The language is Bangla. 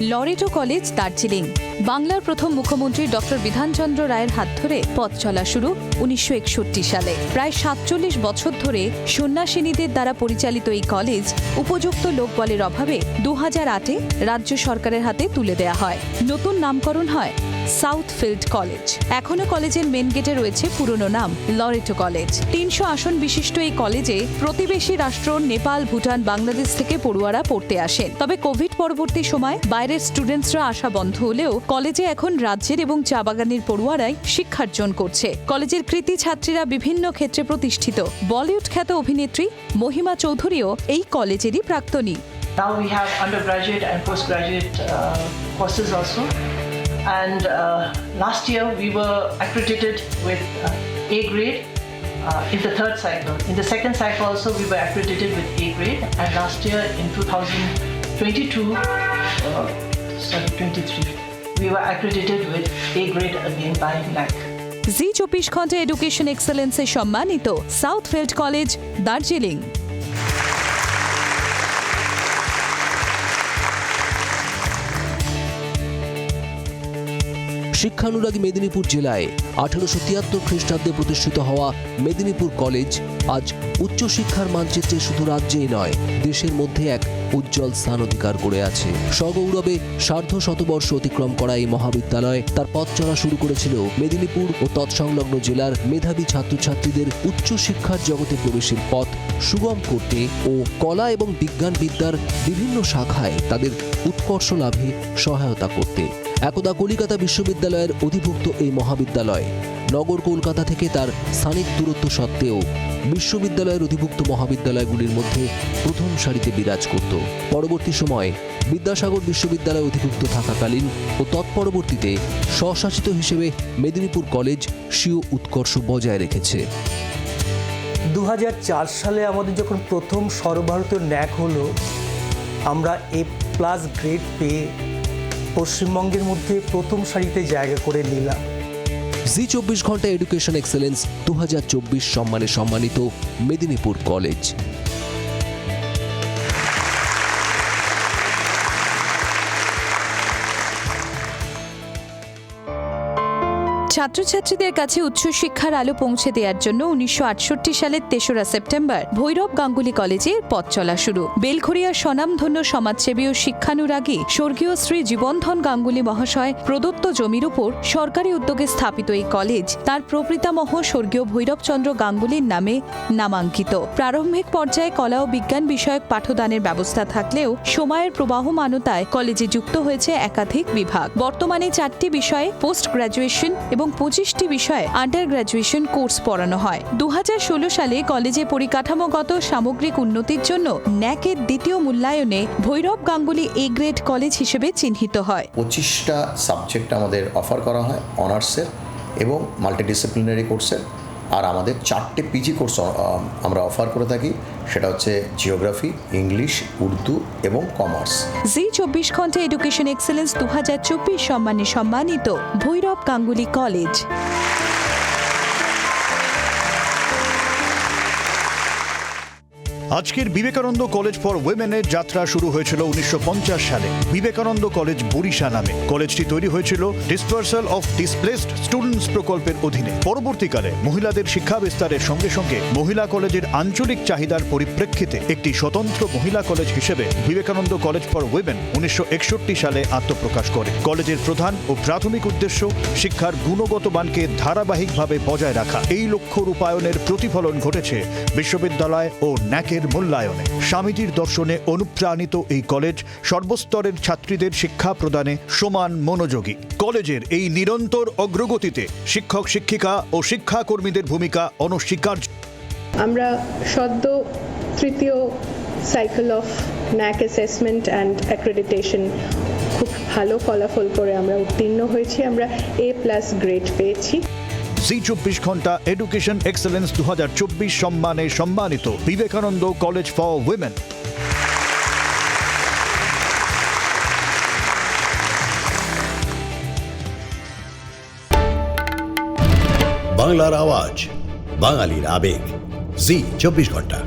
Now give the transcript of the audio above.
Loreto college, Darjeeling. বাংলার প্রথম মুখ্যমন্ত্রী ডক্টর বিধানচন্দ্র রায়ের হাত ধরে পথ চলা শুরু 1961 সালে। প্রায় 47 বছর ধরে সন্ন্যাসিনীদের দ্বারা পরিচালিত এই কলেজ উপযুক্ত লোকবলের অভাবে 2008-এ রাজ্য সরকারের হাতে তুলে দেয়া হয়। নতুন নামকরণ হয় সাউথফিল্ড কলেজ। এখনো কলেজের মেন গেটে রয়েছে পুরনো নাম লরেটো কলেজ। 300 আসন বিশিষ্ট এই কলেজে প্রতিবেশী রাষ্ট্র নেপাল, ভুটান, বাংলাদেশ থেকে পড়ুয়ারা পড়তে আসেন। তবে কোভিড পরবর্তী সময় বাইরের স্টুডেন্টসরা আসা বন্ধ হলেও কলেজে এখন রাজ্যের এবং চা বাগানের পড়ুয়ারাই শিক্ষার্জন করছে। কলেজের কৃতী ছাত্রীরা বিভিন্ন ক্ষেত্রে প্রতিষ্ঠিত। বলিউড খ্যাত অভিনেত্রী মহিমা চৌধুরীও এই কলেজেরই প্রাক্তনী। Now we have undergraduate and postgraduate courses also. And last year we were accredited with A grade in the third cycle. In the second cycle also we were accredited with A grade. And last year in 23, we were accredited with A grade again by NAC. জি 24 ঘন্টা এডুকেশন এক্সেলেন্সে সম্মানিত সাউথফিল্ড কলেজ, দার্জিলিং। শিক্ষানুরাগী মেদিনীপুর জেলায় 1873 খ্রিস্টাব্দে প্রতিষ্ঠিত হওয়া মেদিনীপুর কলেজ আজ উচ্চশিক্ষার মানচিত্রে শুধু রাজ্যেই নয়, দেশের মধ্যে এক উজ্জ্বল স্থান অধিকার করে আছে। সগৌরবে সার্ধ শতবর্ষ অতিক্রম করা এই মহাবিদ্যালয় তার পথ চলা শুরু করেছিল মেদিনীপুর ও তৎসংলগ্ন জেলার মেধাবী ছাত্রছাত্রীদের উচ্চশিক্ষার জগতে প্রবেশের পথ সুগম করতে ও কলা এবং বিজ্ঞান বিদ্যার বিভিন্ন শাখায় তাদের উৎকর্ষ লাভে সহায়তা করতে। একদা কলিকাতা বিশ্ববিদ্যালয়ের অধিভুক্ত এই মহাবিদ্যালয় নগর কলকাতা থেকে তার স্থানিক দূরত্ব সত্ত্বেও বিশ্ববিদ্যালয়ের অধিভুক্ত মহাবিদ্যালয়গুলির মধ্যে প্রথম সারিতে বিরাজ করত। পরবর্তী সময়ে বিদ্যাসাগর বিশ্ববিদ্যালয় অধিভুক্ত থাকাকালীন ও তৎপরবর্তীতে স্বশাসিত হিসেবে মেদিনীপুর কলেজ স্বীয় উৎকর্ষ বজায় রেখেছে। 2004 সালে আমাদের যখন প্রথম সর্বভারতীয় ন্যাক হলো, আমরা A+ গ্রেড পেয়ে পশ্চিমবঙ্গের মধ্যে প্রথম সারিতে জায়গা করে নিলাম। জি 24 ঘন্টা এডুকেশন এক্সেলেন্স 2024 সম্মানে সম্মানিত মেদিনীপুর কলেজ। ছাত্রছাত্রীদের কাছে উচ্চশিক্ষার আলো পৌঁছে দেওয়ার জন্য 1968 সালের 3রা সেপ্টেম্বর ভৈরব গাঙ্গুলি কলেজে পথ চলা শুরু। বেলঘরিয়ার স্বনামধন্য সমাজসেবী ও শিক্ষানুরাগী স্বর্গীয় শ্রী জীবনধন গাঙ্গুলি মহাশয় প্রদত্ত জমির উপর সরকারি উদ্যোগে স্থাপিত এই কলেজ তার প্রপিতামহ স্বর্গীয় ভৈরবচন্দ্র গাঙ্গুলির নামে নামাঙ্কিত। প্রারম্ভিক পর্যায়ে কলা ও বিজ্ঞান বিষয়ক পাঠদানের ব্যবস্থা থাকলেও সময়ের প্রবাহমানতায় কলেজে যুক্ত হয়েছে একাধিক বিভাগ। বর্তমানে 4টি বিষয়ে পোস্ট গ্র্যাজুয়েশন এবং 25টি বিষয়ে আন্ডার গ্র্যাজুয়েশন কোর্স পড়ানো হয়। 2016 সালে কলেজে পরিকাঠামোগত সামগ্রিক উন্নতির জন্য ন্যাকের দ্বিতীয় মূল্যায়নে Bhairab Ganguly A grade college হিসেবে চিহ্নিত হয়। 25টা সাবজেক্ট আমাদের অফার করা হয় অনার্সের এবং মাল্টিডিসিপ্লিনারি কোর্সের। আর আমাদের 4টে পিজি কোর্স আমরা অফার করে থাকি, সেটা হচ্ছে জিওগ্রাফি, ইংলিশ, উর্দু এবং কমার্স। জি 24 ঘন্টা এডুকেশন এক্সেলেন্স 2024 সম্মানে সম্মানিত ভৈরব গাঙ্গুলি কলেজ। আজকের বিবেকানন্দ কলেজ ফর উইমেনের যাত্রা শুরু হয়েছিল 1950 সালে বিবেকানন্দ কলেজ বরিশা নামে। কলেজটি তৈরি হয়েছিল ডিসপার্সাল অফ ডিসপ্লেসড স্টুডেন্টস প্রকল্পের অধীনে। পরবর্তীকালে মহিলাদের শিক্ষা বিস্তারের সঙ্গে সঙ্গে মহিলা কলেজের আঞ্চলিক চাহিদার পরিপ্রেক্ষিতে একটি স্বতন্ত্র মহিলা কলেজ হিসেবে বিবেকানন্দ কলেজ ফর উইমেন 1961 সালে আত্মপ্রকাশ করে। কলেজের প্রধান ও প্রাথমিক উদ্দেশ্য শিক্ষার গুণগত মানকে ধারাবাহিকভাবে বজায় রাখা। এই লক্ষ্য রূপায়ণের প্রতিফলন ঘটেছে বিশ্ববিদ্যালয় ও ন্যাকের মূল্যায়নে। স্বামীজির দর্শনে অনুপ্রাণিত এই কলেজ সর্বস্তরের ছাত্রীদের শিক্ষা প্রদানে সমান মনোযোগী। কলেজের এই নিরন্তর অগ্রগতিতে শিক্ষক শিক্ষিকা ও শিক্ষাকর্মীদের ভূমিকা অনস্বীকার্য। আমরা সদ্য তৃতীয় cycle of knack assessment and accreditation খুব ভালো ফলাফল করে আমরা উত্তীর্ণ হয়েছি। আমরা A+ গ্রেড পেয়েছি। জি 24 ঘন্টা এডুকেশন এক্সেলেন্স 2024 সম্মানে সম্মানিত বিবেকানন্দ কলেজ ফর উইমেন। বাংলার আওয়াজ, বাঙালির আবেগ, জি 24 ঘন্টা।